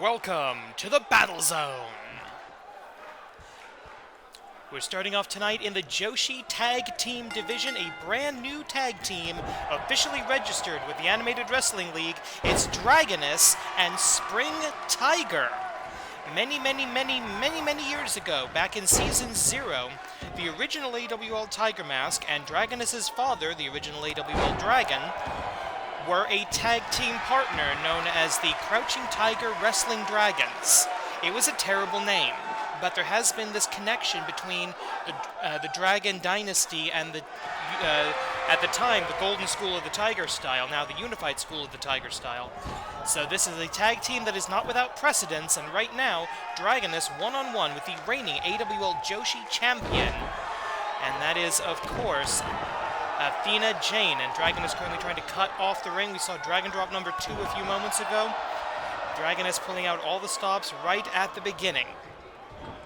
Welcome to the Battle Zone. We're starting off tonight in the Joshi Tag Team Division, a brand new tag team officially registered with the Animated Wrestling League. It's Dragoness and Spring Tiger. Many years ago, back in Season 0, the original AWL Tiger Mask and Dragoness's father, the original AWL Dragon, were a tag team partner known as the Crouching Tiger Wrestling Dragons. It was a terrible name, but there has been this connection between the Dragon Dynasty and the, at the time, the Golden School of the Tiger Style, now the Unified School of the Tiger Style. So this is a tag team that is not without precedence, and right now, Dragoness one-on-one with the reigning AWL Joshi champion. And that is, of course, Athena Jane, and Dragoness currently trying to cut off the ring. We saw Dragon Drop number 2 a few moments ago. Dragoness pulling out all the stops right at the beginning.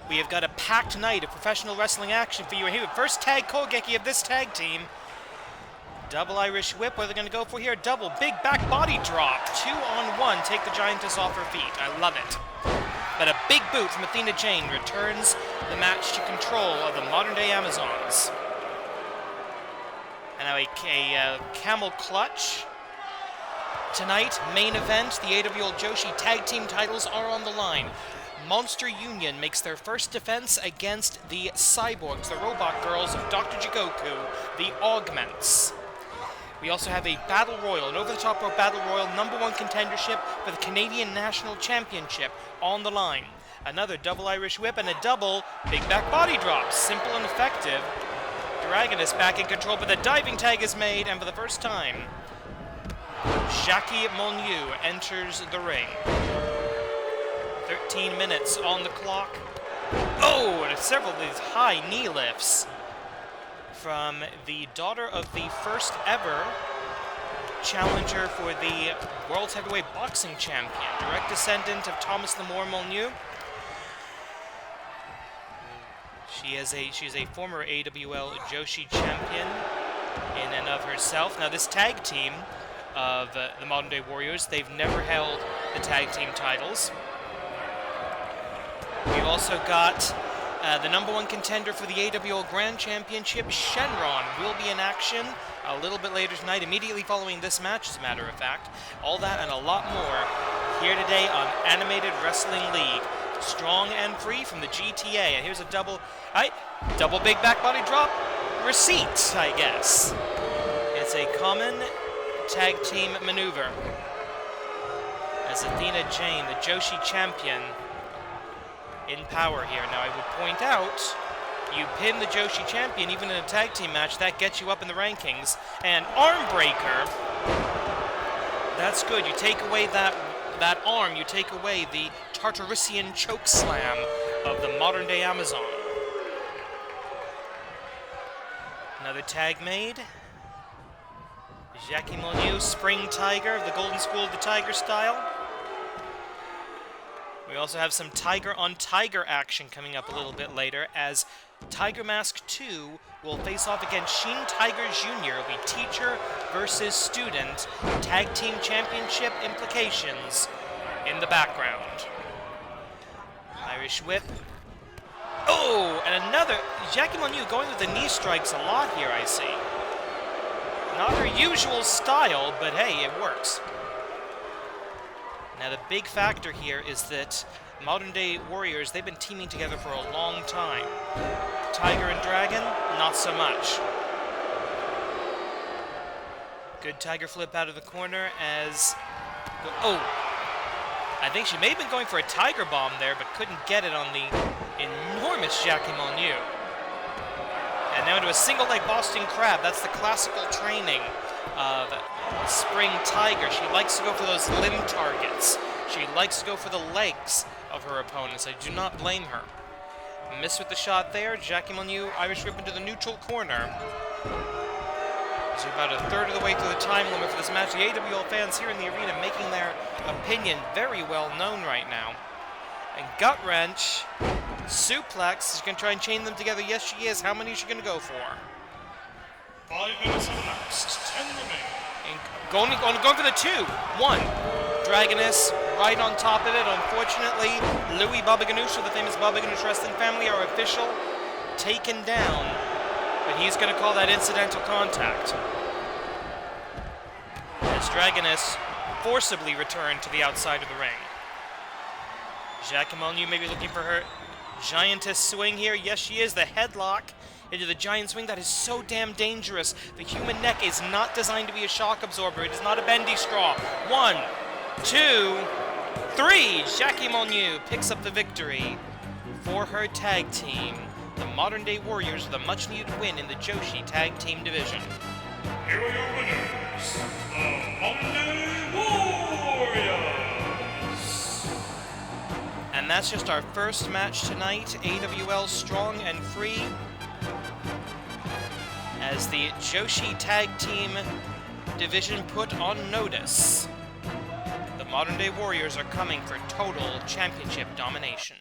We have got a packed night of professional wrestling action for you. And here, first tag Kogeki of this tag team. Double Irish Whip, what are they going to go for here? Double big back body drop. 2-on-1, take the Giantess off her feet. I love it. But a big boot from Athena Jane returns the match to control of the modern-day Amazons. And now a camel clutch. Tonight, main event, the AWL Joshi tag team titles are on the line. Monster Union makes their first defense against the Cyborgs, the robot girls of Dr. Jigoku, the Augments. We also have a Battle Royal, an over-the-top rope Battle Royal, #1 contendership for the Canadian National Championship on the line. Another double Irish Whip and a double big back body drop. Simple and effective. Dragoness back in control, but the diving tag is made, and for the first time, Jackie Monlieu enters the ring. 13 minutes on the clock. Oh, and several of these high knee lifts from the daughter of the first ever challenger for the World Heavyweight Boxing Champion, direct descendant of Thomas Lamore Monlieu. She is a former AWL Joshi champion in and of herself. Now this tag team of the Modern Day Warriors, they've never held the tag team titles. We've also got the #1 contender for the AWL Grand Championship, Shenron, will be in action a little bit later tonight, immediately following this match, as a matter of fact. All that and a lot more here today on Animated Wrestling League. Strong and free from the GTA. And here's a double big back body drop. Receipt, I guess. It's a common tag team maneuver. As Athena Jane, the Joshi champion, in power here. Now I would point out, you pin the Joshi champion even in a tag team match, that gets you up in the rankings. And arm breaker, that's good. You take away that arm, you take away the Tartarusian choke slam of the modern day Amazon. Another tag made. Jackie Monlieu, Spring Tiger of the Golden School of the Tiger Style. We also have some Tiger on Tiger action coming up a little bit later, as Tiger Mask 2 will face off against Shin Tiger Jr. It'll be teacher versus student, tag team championship implications in the background. Irish Whip. Oh, and another, Jackie Monlieu going with the knee strikes a lot here, I see. Not her usual style, but hey, it works. Now the big factor here is that Modern Day Warriors, they've been teaming together for a long time. Tiger and Dragon, not so much. Good Tiger flip out of the corner as... Oh! I think she may have been going for a Tiger Bomb there, but couldn't get it on the enormous Jackie Monlieu. And now into a single leg Boston Crab. That's the classical training of Spring Tiger. She likes to go for those limb targets. She likes to go for the legs of her opponents. I do not blame her. Miss with the shot there. Jackie Monlieu, Irish Whip into the neutral corner. So about a third of the way through the time limit for this match. The AWL fans here in the arena making their opinion very well known right now. And gut wrench, suplex. She's going to try and chain them together. Yes, she is. How many is she going to go for? 5 minutes elapsed, 10 remaining. And going for the 2. 1. Dragoness right on top of it. Unfortunately, Louis Baba Ganoush of the famous Baba Ganoush wrestling family, our official, taken down. But he's going to call that incidental contact. As Dragoness forcibly returned to the outside of the ring. Jacques Molyneux may be looking for her giantess swing here. Yes, she is. The headlock into the giant swing. That is so damn dangerous. The human neck is not designed to be a shock absorber. It is not a bendy straw. 1, 2, 3. Jacques Molyneux picks up the victory for her tag team. The Modern Day Warriors with a much-needed win in the Joshi Tag Team Division. Here are your winners, the Modern Day Warriors. And that's just our first match tonight. AWL Strong and Free. As the Joshi Tag Team Division put on notice, the Modern Day Warriors are coming for total championship domination.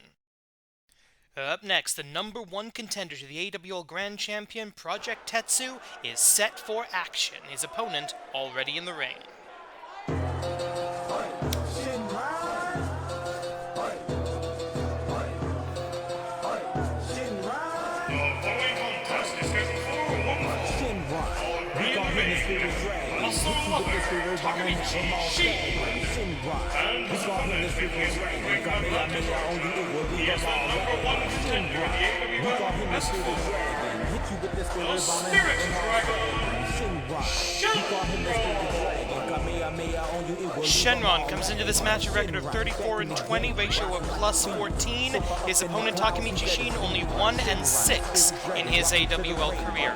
Up next, the #1 contender to the AWL Grand Champion, Project Tetsu, is set for action. His opponent already in the ring. Takamichi, Shin, and his opponent with his ring mandatory. He is the #1 contender in the AWL History, the Spirit Dragon, Shenron comes into this match a record of 34-20, ratio of +14. His opponent Takamichi Shin only 1-6 in his AWL career.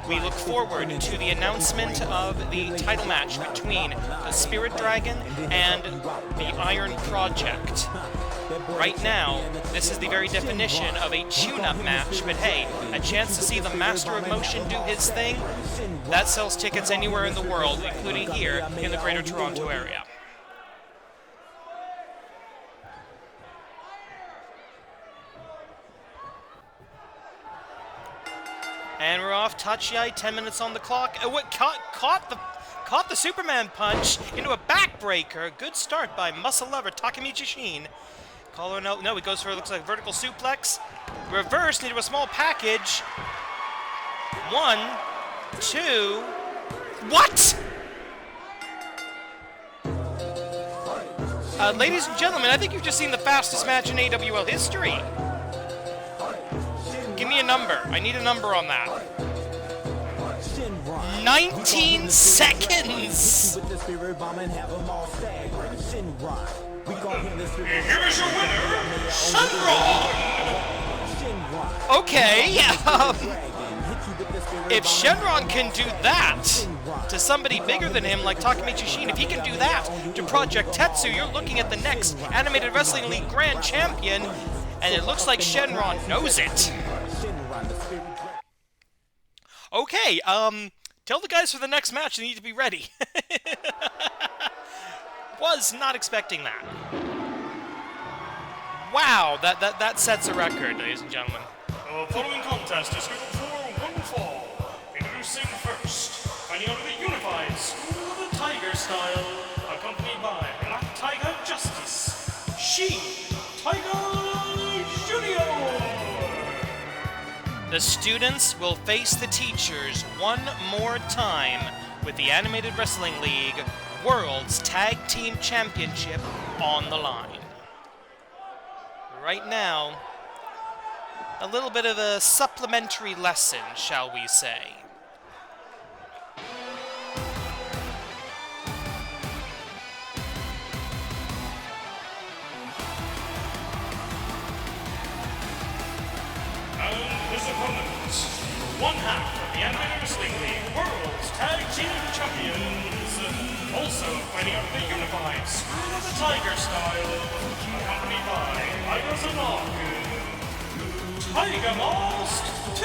We look forward to the announcement of the title match between the Spirit Dragon and the Iron Project. Right now, this is the very definition of a tune-up match, but hey, a chance to see the Master of Motion do his thing, that sells tickets anywhere in the world, including here in the Greater Toronto area. And we're off. Tachiai, 10 minutes on the clock. What caught the Superman punch into a backbreaker. Good start by muscle lover Takamichi Shin. Collar no, he goes for, looks like, vertical suplex. Reverse into a small package. 1, 2. What? Ladies and gentlemen, I think you've just seen the fastest match in AWL history. Give me a number. I need a number on that. 19 seconds! Here is your winner, Shenron! Okay, if Shenron can do that to somebody bigger than him like Takamichi Shin, if he can do that to Project Tetsu, you're looking at the next Animated Wrestling League Grand Champion, and it looks like Shenron knows it. Okay, tell the guys for the next match they need to be ready. Was not expecting that. Wow, that sets a record, ladies and gentlemen. The following contest is scheduled for one fall. Introducing first, fighting out of the unified School of the Tiger style, accompanied by Black Tiger Justice, Shin Tiger Jr. The students will face the teachers one more time with the Animated Wrestling League World's Tag Team Championship on the line. Right now, a little bit of a supplementary lesson, shall we say. His opponent, one half of the Animated Wrestling League World's Tag Team Champions, also fighting out of the unified School of the Tiger style, accompanied by Tiger Zanaku, Tiger Mask 2.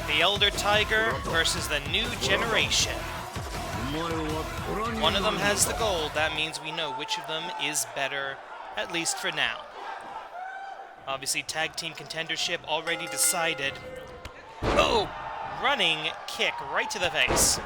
The Elder Tiger versus the new generation. One of them has the gold. That means we know which of them is better, at least for now. Obviously, tag team contendership already decided. Oh! Running kick right to the face.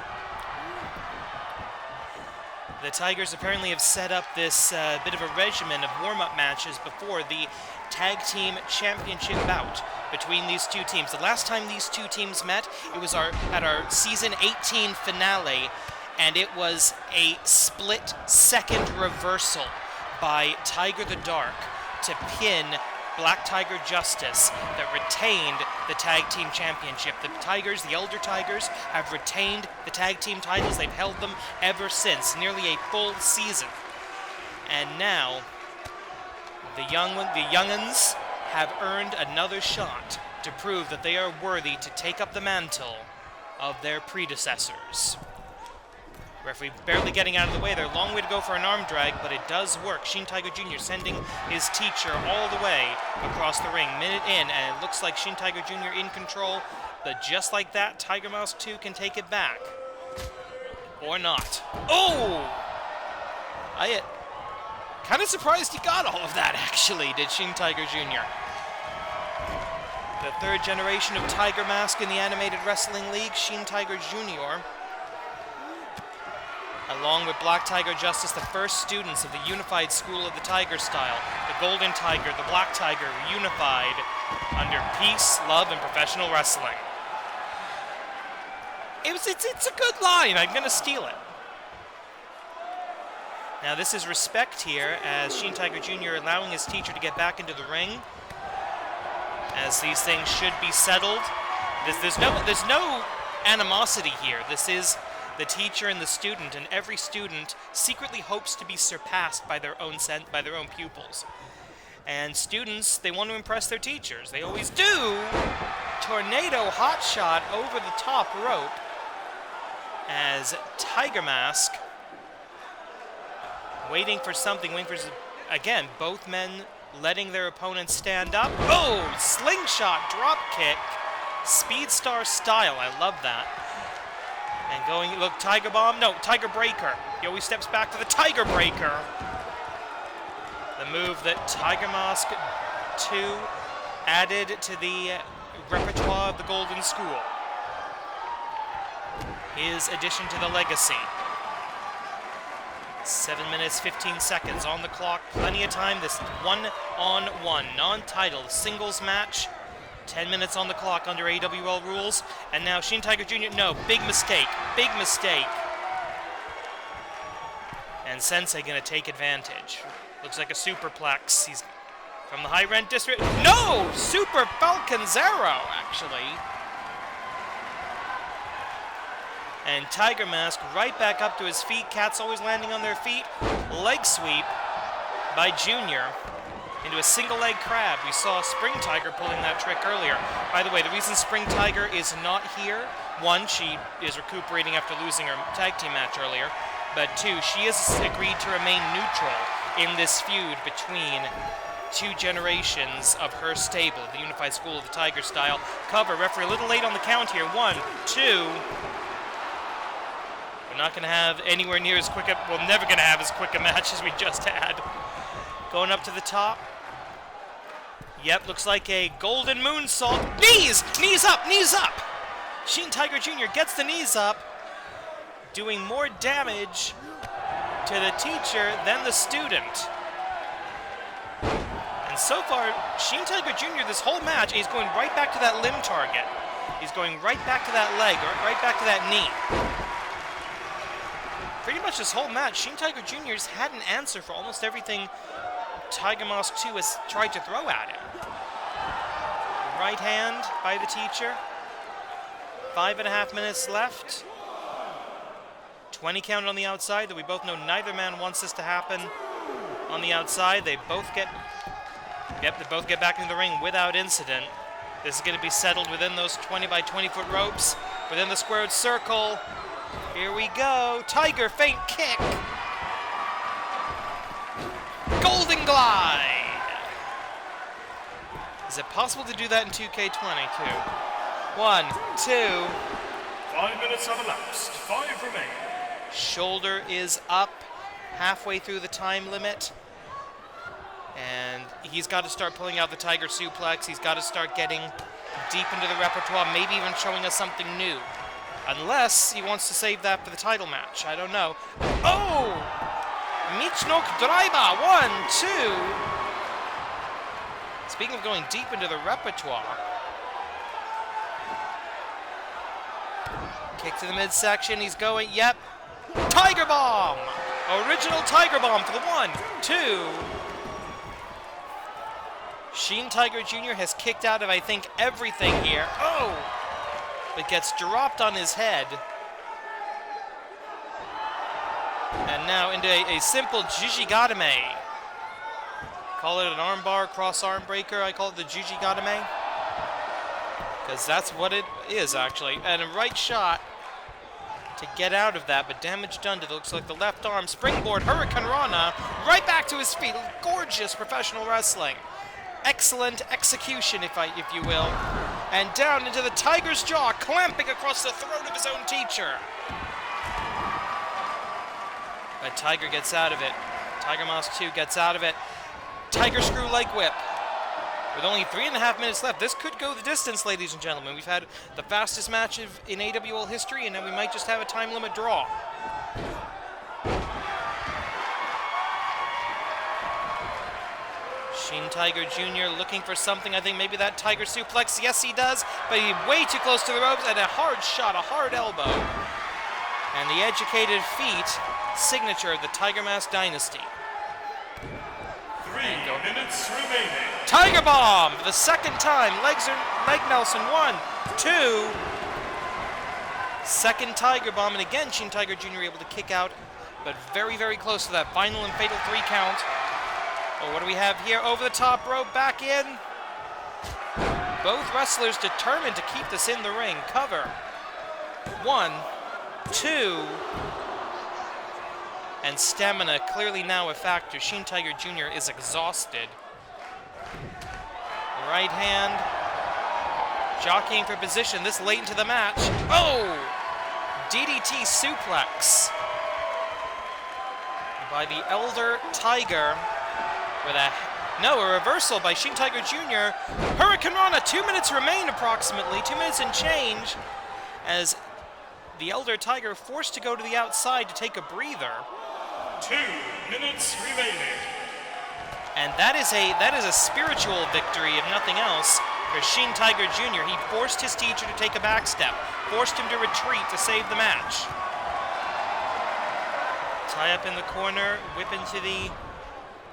The Tigers apparently have set up this bit of a regimen of warm-up matches before the tag team championship bout between these two teams. The last time these two teams met, it was at our season 18 finale, and it was a split-second reversal by Tiger the Dark to pin Black Tiger Justice that retained the tag team championship. The Tigers, the Elder Tigers, have retained the tag team titles. They've held them ever since, nearly a full season. And now, the young'uns have earned another shot to prove that they are worthy to take up the mantle of their predecessors. Referee barely getting out of the way there. Long way to go for an arm drag, but it does work. Shin Tiger Jr. sending his teacher all the way across the ring. Minute in, and it looks like Shin Tiger Jr. in control. But just like that, Tiger Mouse 2 can take it back. Or not. Oh! I kind of surprised he got all of that, actually, did Shin Tiger Jr. The third generation of Tiger Mask in the Animated Wrestling League, Shin Tiger Jr., along with Black Tiger Justice, the first students of the unified school of the Tiger style. The Golden Tiger, the Black Tiger, unified under peace, love, and professional wrestling. It's a good line. I'm going to steal it. Now this is respect here, as Shin Tiger Jr. allowing his teacher to get back into the ring, as these things should be settled. There's no animosity here. This is the teacher and the student, and every student secretly hopes to be surpassed by their own pupils. And students, they want to impress their teachers. They always do. Tornado hot shot over the top rope as Tiger Mask waiting for again, both men letting their opponents stand up. Oh, slingshot drop kick, Speed Star style. I love that. And going, look, Tiger Bomb, no, Tiger Breaker. He always steps back to the Tiger Breaker. The move that Tiger Mask 2 added to the repertoire of the Golden School. His addition to the legacy. 7 minutes, 15 seconds on the clock. Plenty of time. This one-on-one, non-title singles match. 10 minutes on the clock under AWL rules. And now Shin Tiger Jr. No, big mistake. Big mistake. And Sensei gonna take advantage. Looks like a superplex. He's from the high rent district. No! Super Falconzero, actually. And Tiger Mask right back up to his feet. Cats always landing on their feet. Leg sweep by Junior into a single leg crab. We saw Spring Tiger pulling that trick earlier. By the way, the reason Spring Tiger is not here, one, she is recuperating after losing her tag team match earlier, but two, she has agreed to remain neutral in this feud between two generations of her stable, the Unified School of the Tiger style. Cover, referee a little late on the count here. 1, 2. We're not going to have anywhere near as quick we're never going to have as quick a match as we just had. Going up to the top. Yep, looks like a golden moonsault. Knees! Knees up! Knees up! Shin Tiger Jr. gets the knees up, doing more damage to the teacher than the student. And so far, Shin Tiger Jr. this whole match, he's going right back to that limb target. He's going right back to that leg, or right back to that knee. Pretty much this whole match, Shin Tiger Jr.'s had an answer for almost everything Tiger Mask 2 has tried to throw at him. Right hand by the teacher. 5.5 minutes left. 20 count on the outside, that we both know neither man wants this to happen on the outside. They both get back into the ring without incident. This is going to be settled within those 20 by 20 foot ropes, within the squared circle. Here we go. Tiger feint kick. Golden glide. Is it possible to do that in 2K22? 1, 2. 5 minutes have elapsed. 5 remain. Shoulder is up, halfway through the time limit. And he's got to start pulling out the Tiger Suplex. He's got to start getting deep into the repertoire, maybe even showing us something new. Unless he wants to save that for the title match. I don't know. Oh! Michnok Driver, 1, 2. Speaking of going deep into the repertoire. Kick to the midsection. He's going, yep. Tiger Bomb! Original Tiger Bomb for the 1, 2. Shin Tiger Jr. has kicked out of, I think, everything here. Oh! But gets dropped on his head. And now into a simple Jijigatame. Call it an armbar, cross arm breaker. I call it the Jijigatame. Because that's what it is, actually. And a right shot to get out of that, but damage done to, looks like the left arm. Springboard, Hurricane Rana, right back to his feet. Gorgeous professional wrestling. Excellent execution, if you will. And down into the Tiger's jaw, clamping across the throat of his own teacher. But Tiger gets out of it. Tiger Mask 2 gets out of it. Tiger Screw Leg Whip. With only 3.5 minutes left, this could go the distance, ladies and gentlemen. We've had the fastest match in AWL history, and now we might just have a time limit draw. Shin Tiger Jr. looking for something. I think maybe that Tiger Suplex. Yes, he does, but he's way too close to the ropes, and a hard shot, a hard elbow. And the educated feet signature of the Tiger Mask Dynasty. 3 minutes remaining. Tiger Bomb for the second time. Leg Nelson, 1, 2. Second Tiger Bomb, and again Shin Tiger Jr. able to kick out, but very, very close to that final and fatal 3 count. Oh, what do we have here? Over the top rope, back in. Both wrestlers determined to keep this in the ring. Cover. 1, 2. And stamina clearly now a factor. Shin Tiger Jr. is exhausted. Right hand. Jockeying for position this late into the match. Oh! DDT suplex. By the Elder Tiger. With a reversal by Shin Tiger Jr. Hurricane Rana, 2 minutes remain approximately. 2 minutes and change. As the Elder Tiger forced to go to the outside to take a breather. 2 minutes remaining. And that is a spiritual victory, if nothing else, for Shin Tiger Jr. He forced his teacher to take a back step, forced him to retreat to save the match. Tie up in the corner, whip into the,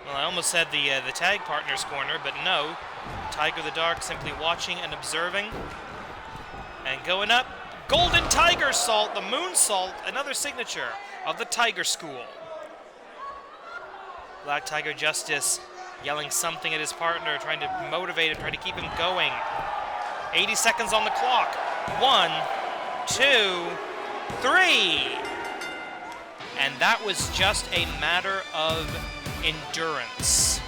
well, I almost said the tag partner's corner, but no. Tiger the Dark simply watching and observing. And going up, Golden Tiger Salt, the Moonsault, another signature of the Tiger School. Black Tiger Justice yelling something at his partner, trying to motivate him, trying to keep him going. 80 seconds on the clock. 1, 2, 3. And that was just a matter of endurance.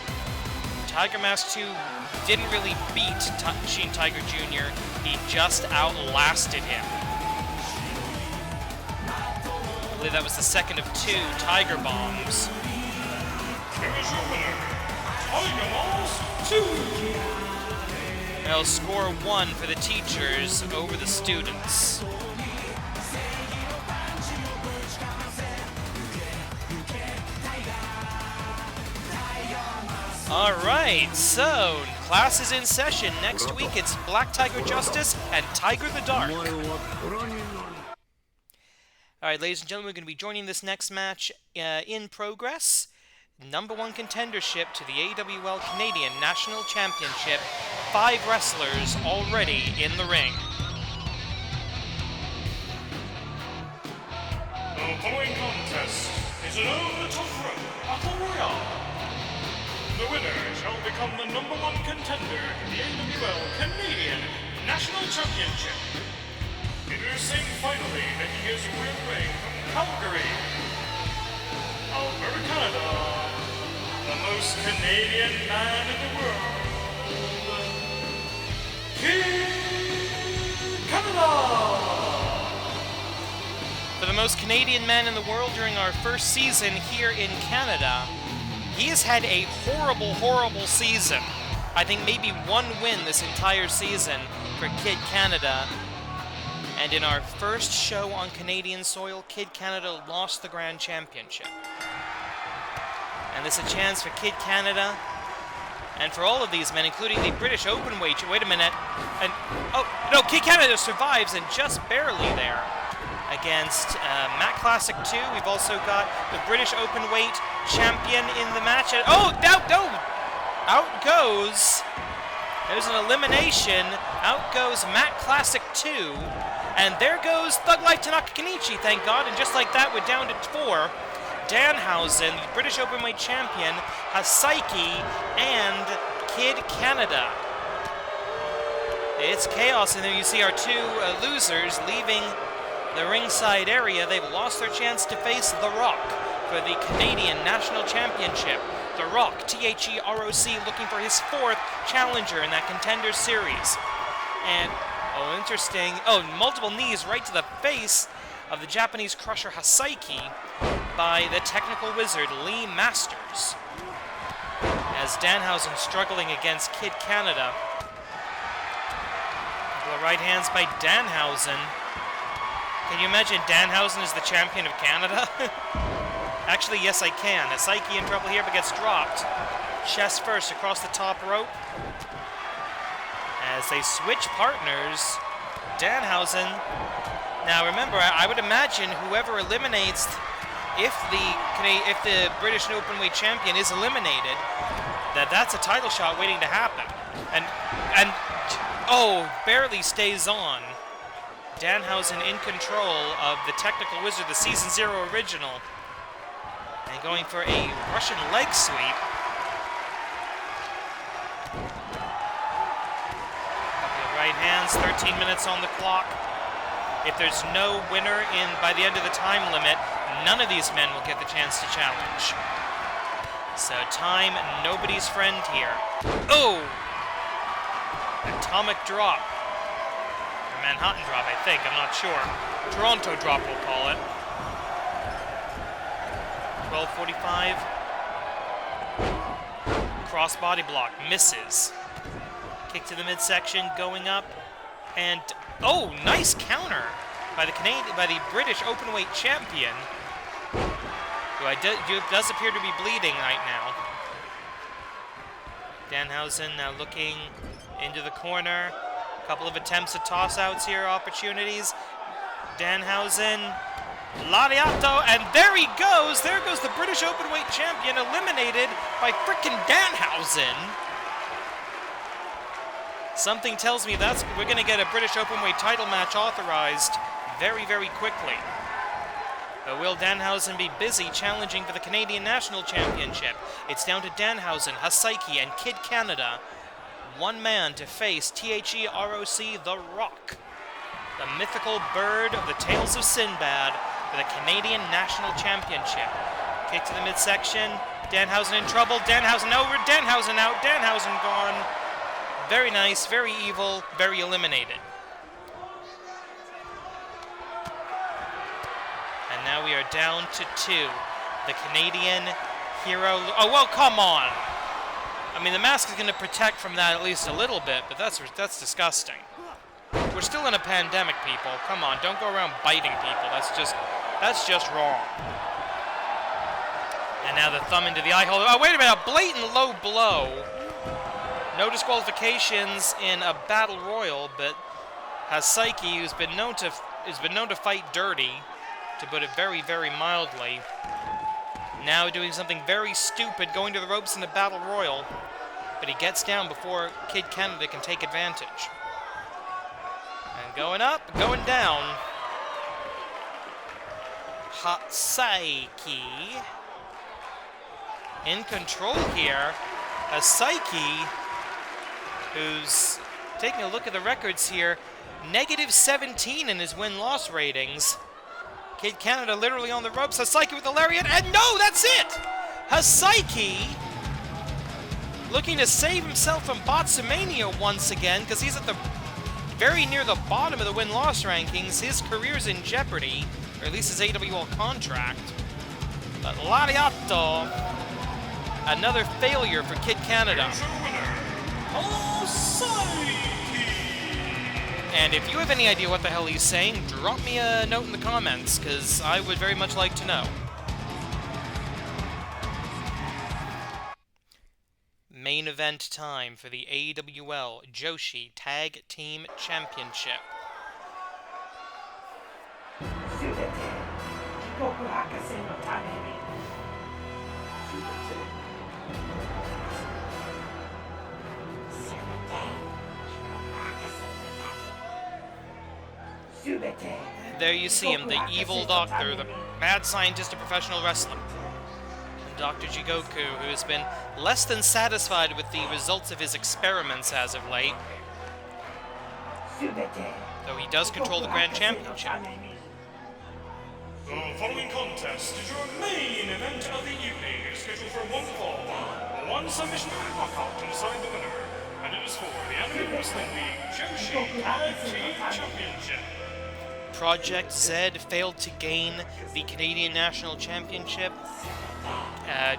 Tiger Mask 2 didn't really beat Shin Tiger Jr. He just outlasted him. I believe that was the second of 2 Tiger Bombs. Here's your winner, Tiger Mask 2. They'll score 1 for the teachers over the students. All right, so class is in session. Next week it's Black Tiger Justice and Tiger the Dark. All right, ladies and gentlemen, we're going to be joining this next match in progress. #1 contendership to the AWL Canadian National Championship. 5 wrestlers already in the ring. The following contest is an over-the-top battle royale. The winner shall become the #1 contender in the AWL Canadian National Championship. Introducing finally making his way ring from Calgary, Alberta, Canada, the most Canadian man in the world, King Canada! For the most Canadian man in the world during our first season here in Canada, He has had a horrible, horrible season. I think maybe one win this entire season for Kid Canada. And in our first show on Canadian soil, Kid Canada lost the Grand Championship. And this is a chance for Kid Canada, and for all of these men, including the British Openweight. Wait a minute. And, oh, no, Kid Canada survives, and just barely there against Matt Classic 2. We've also got the British Openweight champion in the match. And, oh, no! Out goes. There's an elimination. Out goes Matt Classic 2. And there goes Thug Life Takamichi, thank God. And just like that, we're down to 4. Danhausen, the British Openweight champion, Hasaiki, and Kid Canada. It's chaos, and there you see our two losers leaving the ringside area. They've lost their chance to face The Rock for the Canadian National Championship. The Rock, THEROC, looking for his 4th challenger in that Contender Series. And, oh, interesting. Oh, multiple knees right to the face of the Japanese crusher Hasaiki by the technical wizard Lee Masters. As Danhausen struggling against Kid Canada. Couple of right hands by Danhausen. Can you imagine Danhausen is the champion of Canada? Actually, yes, I can. Hasaiki in trouble here, but gets dropped. Chest first across the top rope. As they switch partners, Danhausen. Now remember, I would imagine whoever eliminates, if the British Openweight champion is eliminated, that's a title shot waiting to happen. And oh, barely stays on. Danhausen in control of the technical wizard, the Season 0 original. And going for a Russian leg sweep. Couple of right hands, 13 minutes on the clock. If there's no winner by the end of the time limit, none of these men will get the chance to challenge. So time, nobody's friend here. Oh! Atomic drop. Or Manhattan drop, I think, I'm not sure. Toronto drop, we'll call it. 12:45. Cross body block, misses. Kick to the midsection, going up, and oh, nice counter by the British Openweight champion, who does appear to be bleeding right now. Danhausen now looking into the corner. A couple of attempts at toss-outs here, opportunities. Danhausen. Lariato, and there he goes! There goes the British Openweight champion, eliminated by frickin' Danhausen. Something tells me we're going to get a British Openweight title match authorized very, very quickly. But will Danhausen be busy challenging for the Canadian National Championship? It's down to Danhausen, Hasaiki, and Kid Canada. One man to face THEROC, The Rock. The mythical bird of the Tales of Sinbad for the Canadian National Championship. Kick to the midsection. Danhausen in trouble. Danhausen over. Danhausen out. Danhausen gone. Very nice, very evil, very eliminated. And now we are down to 2. The Canadian hero. Oh, well, come on. I mean, the mask is going to protect from that at least a little bit, but that's disgusting. We're still in a pandemic, people. Come on, don't go around biting people. That's just wrong. And now the thumb into the eye hole. Oh, wait a minute, a blatant low blow. No disqualifications in a battle royal, but Hasaiki, who's been known to fight dirty, to put it very, very mildly, now doing something very stupid, going to the ropes in the battle royal, but he gets down before Kid Canada can take advantage. And going up, going down. Hasaiki in control here. Hasaiki, who's taking a look at the records here, -17 in his win-loss ratings. Kid Canada literally on the ropes. Hasaiki with the lariat, and no, that's it! Hasaiki looking to save himself from Botsamania once again, because he's at the very near the bottom of the win-loss rankings. His career's in jeopardy, or at least his AWL contract. But Lariato Another failure for Kid Canada. Here's your winner, And if you have any idea what the hell he's saying, drop me a note in the comments, because I would very much like to know. Main event time for the AWL Joshi Tag Team Championship. There you see him, the evil doctor, the mad scientist of professional wrestling. Dr. Jigoku, who has been less than satisfied with the results of his experiments as of late. Though he does control the Grand Championship. The following contest is your main event of the evening. It is scheduled for one fall, one submission knockout to decide the winner. And it is for the Animated Wrestling League Joshi Tag Team Championship. Project Z failed to gain the Canadian National Championship.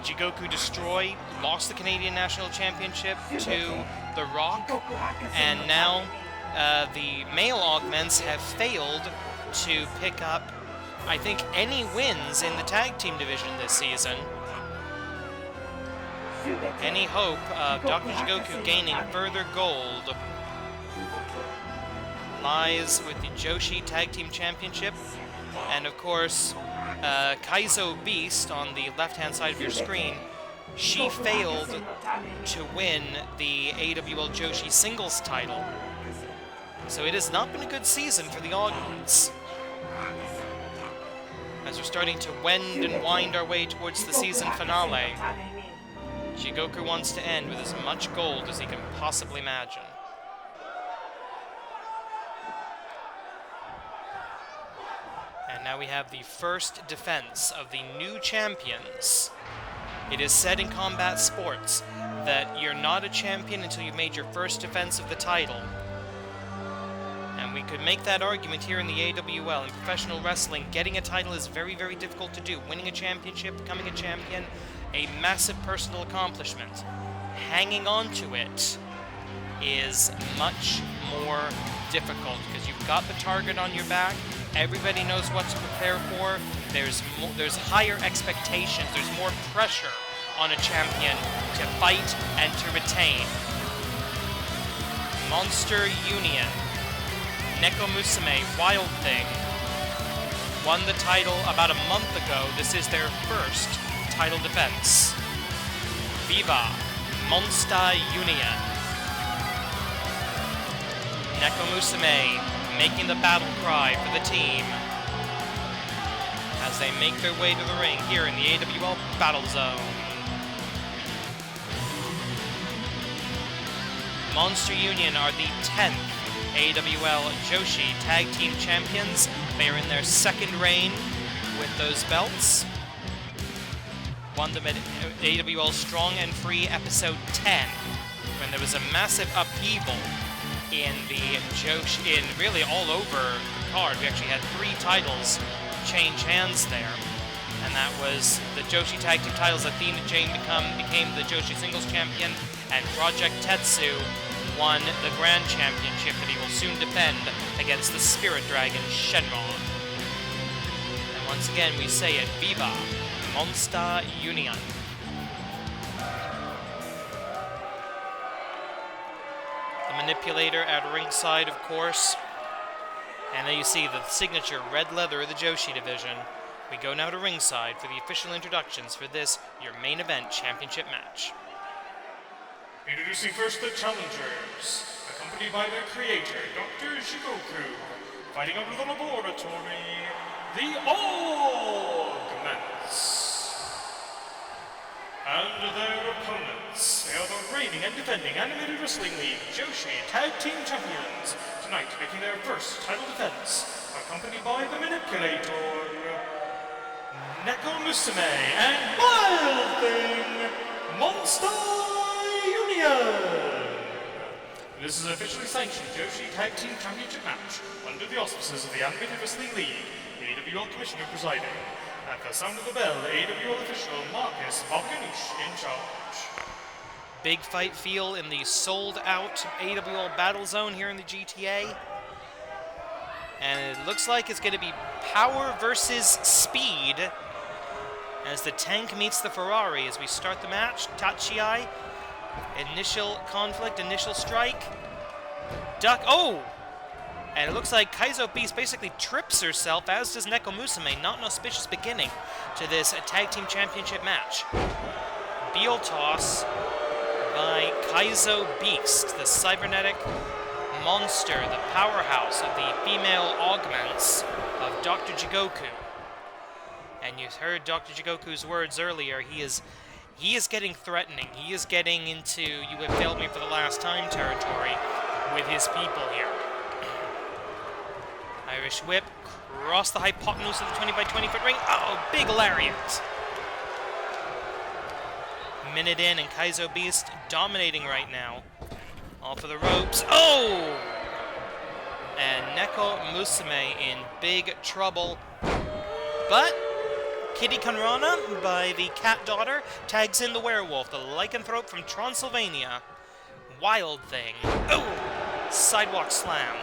Jigoku Destroy lost the Canadian National Championship to The Rock. And now the male Augments have failed to pick up, I think, any wins in the tag team division this season. Any hope of Dr. Jigoku gaining further gold lies with the Joshi Tag Team Championship. And of course, Kaizo Beast on the left-hand side of your screen, she failed to win the AWL Joshi singles title. So it has not been a good season for the Augments. As we're starting to wend and wind our way towards the season finale, Jigoku wants to end with as much gold as he can possibly imagine. And now we have the first defense of the new champions. It is said in combat sports that you're not a champion until you've made your first defense of the title. And we could make that argument here in the AWL. In professional wrestling, getting a title is very, very difficult to do. Winning a championship, becoming a champion, a massive personal accomplishment. Hanging on to it is much more difficult because you've got the target on your back. Everybody knows what to prepare for. There's higher expectations. There's more pressure on a champion to fight and to retain. Monster Union, Neko Musume, Wild Thing, won the title about a month ago. This is their first title defense. Viva Monster Union. Neko Musume making the battle cry for the team as they make their way to the ring here in the AWL Battle Zone. Monster Union are the 10th AWL Joshi Tag Team Champions. They are in their second reign with those belts. Won them at AWL Strong and Free Episode 10, when there was a massive upheaval in the Joshi, in really all over the card. We actually had 3 titles change hands there, and that was the Joshi Tag Team titles. Athena Jane became the Joshi Singles Champion, and Project Tetsu won the Grand Championship that he will soon defend against the Spirit Dragon Shenron. And once again, we say it, Viva Monster Union. Manipulator at ringside, of course. And there you see the signature red leather of the Joshi division. We go now to ringside for the official introductions for this, your main event championship match. Introducing first the challengers, accompanied by their creator, Dr. Jigoku, fighting out of the laboratory, the Augments. And their opponents, they are the reigning and defending Animated Wrestling League Joshi Tag Team Champions, tonight making their first title defense, accompanied by the Manipulator, Neko Musume, and Wild Thing, Monster Union! This is an officially sanctioned Joshi Tag Team Championship match under the auspices of the Animated Wrestling League, the AWL Commissioner presiding. At the sound of the bell, AWL official Marcus Bogdanich in charge. Big fight feel in the sold-out AWL Battle Zone here in the GTA. And it looks like it's going to be power versus speed as the tank meets the Ferrari as we start the match. Tachiai, initial conflict, initial strike. Duck, oh! And it looks like Kaizo Beast basically trips herself, as does Neko Musume. Not an auspicious beginning to this Tag Team Championship match. Beal toss by Kaizo Beast, the cybernetic monster, the powerhouse of the female augments of Dr. Jigoku. And you heard Dr. Jigoku's words earlier. He is getting threatening. He is getting into "you have failed me for the last time" territory with his people here. Irish whip across the hypotenuse of the 20 by 20 foot ring. Oh, big lariat. Minute in, and Kaizo Beast dominating right now. All for the ropes. Oh! And Neko Musume in big trouble. But Kitty Kanrana by the cat daughter tags in the werewolf, the lycanthrope from Transylvania. Wild Thing. Oh! Sidewalk slam.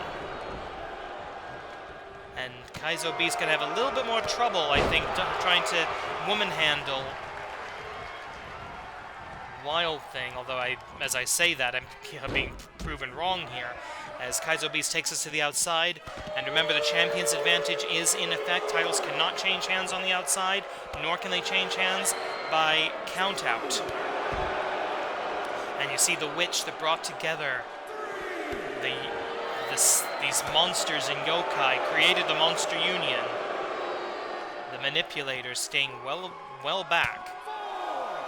And Kaizo Beast gonna have a little bit more trouble, I think, trying to woman handle Wild Thing, although as I say that, I'm being proven wrong here, as Kaizo Beast takes us to the outside. And remember, the champion's advantage is in effect. Titles cannot change hands on the outside, nor can they change hands by countout. And you see the witch that brought together these monsters in yokai, created the Monster Union. The manipulators staying well back.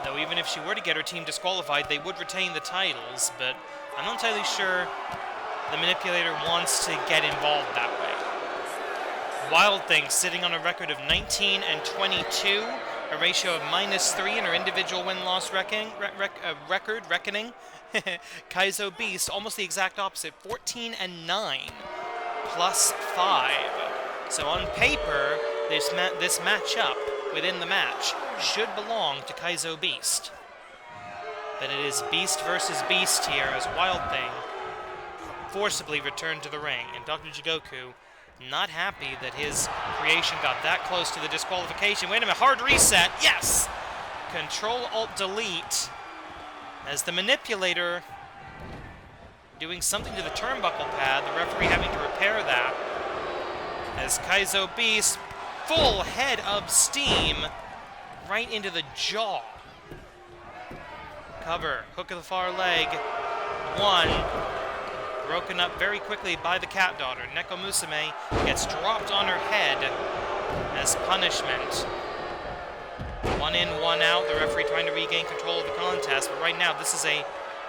Though even if she were to get her team disqualified, they would retain the titles, but I'm not entirely sure the manipulator wants to get involved that way. Wild Thing sitting on a record of 19 and 22, a ratio of -3 in her individual win-loss record reckoning. Kaizo Beast, almost the exact opposite, 14 and 9, +5. So on paper, this matchup within the match should belong to Kaizo Beast. But it is Beast versus Beast here as Wild Thing forcibly returned to the ring. And Dr. Jigoku not happy that his creation got that close to the disqualification. Wait a minute, hard reset, yes! Control-Alt-Delete as the manipulator doing something to the turnbuckle pad, the referee having to repair that. As Kaizo Beast, full head of steam right into the jaw. Cover, hook of the far leg. One, broken up very quickly by the cat daughter. Neko Musume gets dropped on her head as punishment. One in, one out, the referee trying to regain control of the contest, but right now this is a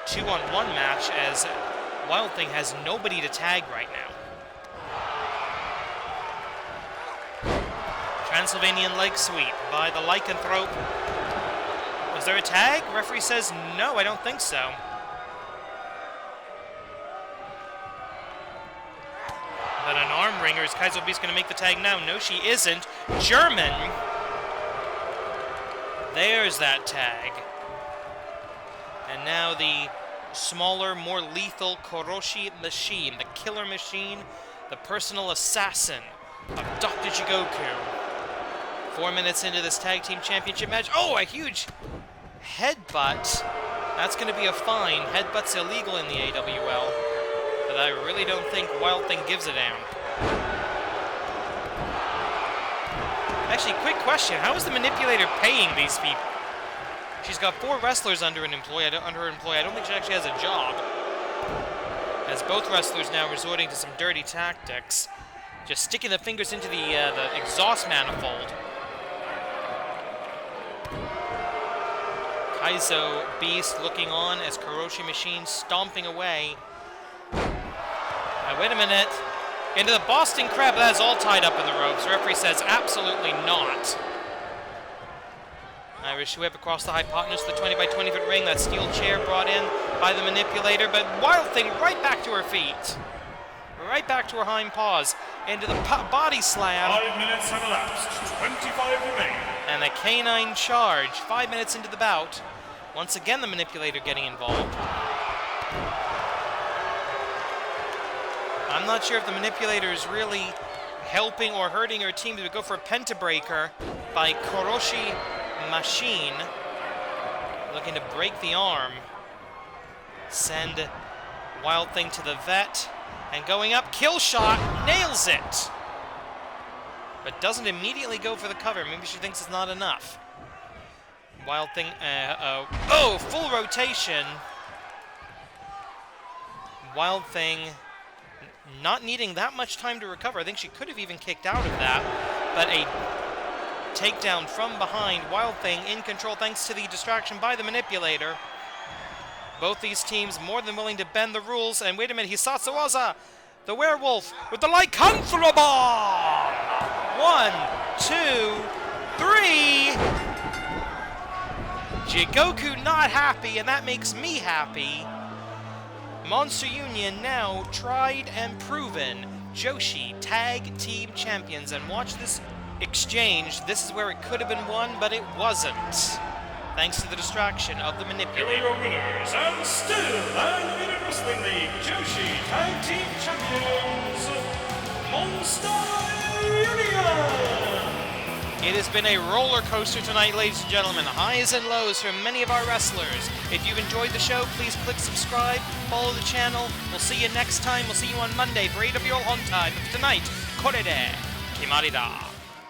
2-on-1 match as Wild Thing has nobody to tag right now. Transylvanian leg sweep by the lycanthrope. Was there a tag? Referee says no, I don't think so. But an arm wringer. Is Kaizo Beast going to make the tag now? No, she isn't. German. There's that tag. And now the smaller, more lethal Koroshi machine, the killer machine, the personal assassin of Dr. Jigoku. 4 minutes into this Tag Team Championship match. Oh, a huge headbutt. That's going to be a fine. Headbutt's illegal in the AWL. But I really don't think Wild Thing gives a damn. Actually, quick question. How is the manipulator paying these people? She's got 4 wrestlers under her employ. I don't think she actually has a job. As both wrestlers now resorting to some dirty tactics. Just sticking the fingers into the exhaust manifold. Kaizo Beast looking on as Koroshi Machine stomping away. Now, wait a minute. Into the Boston Crab. That is all tied up in the ropes. The referee says absolutely not. Irish whip across the hypotenuse of the 20 by 20 foot ring. That steel chair brought in by the manipulator. But Wild Thing right back to her feet. Right back to her hind paws. into the body slam. 5 minutes have elapsed, 25 remain. And a canine charge, 5 minutes into the bout. Once again, the manipulator getting involved. I'm not sure if the manipulator is really helping or hurting her team to go for a pentabreaker by Koroshi Machine. Looking to break the arm. Send Wild Thing to the vet. And going up, kill shot, nails it. But doesn't immediately go for the cover. Maybe she thinks it's not enough. Wild Thing, oh, full rotation. Wild Thing not needing that much time to recover. I think she could have even kicked out of that. But a takedown from behind. Wild Thing in control thanks to the distraction by the manipulator. Both these teams more than willing to bend the rules. And wait a minute, Hisasawaza, the werewolf, with the lycanthrope bomb! 1, 2, 3. Jigoku not happy, and that makes me happy. Monster Union now tried and proven Joshi Tag Team Champions. And watch this exchange. This is where it could have been won, but it wasn't. Thanks to the distraction of the manipulator. Here are your winners, and still Animated Wrestling League Joshi Tag Team Champions, Monster Union! It has been a roller coaster tonight, ladies and gentlemen. Highs and lows from many of our wrestlers. If you've enjoyed the show, please click subscribe, follow the channel. We'll see you next time. We'll see you on Monday for AWL On Time. Tonight, これで決まりだ.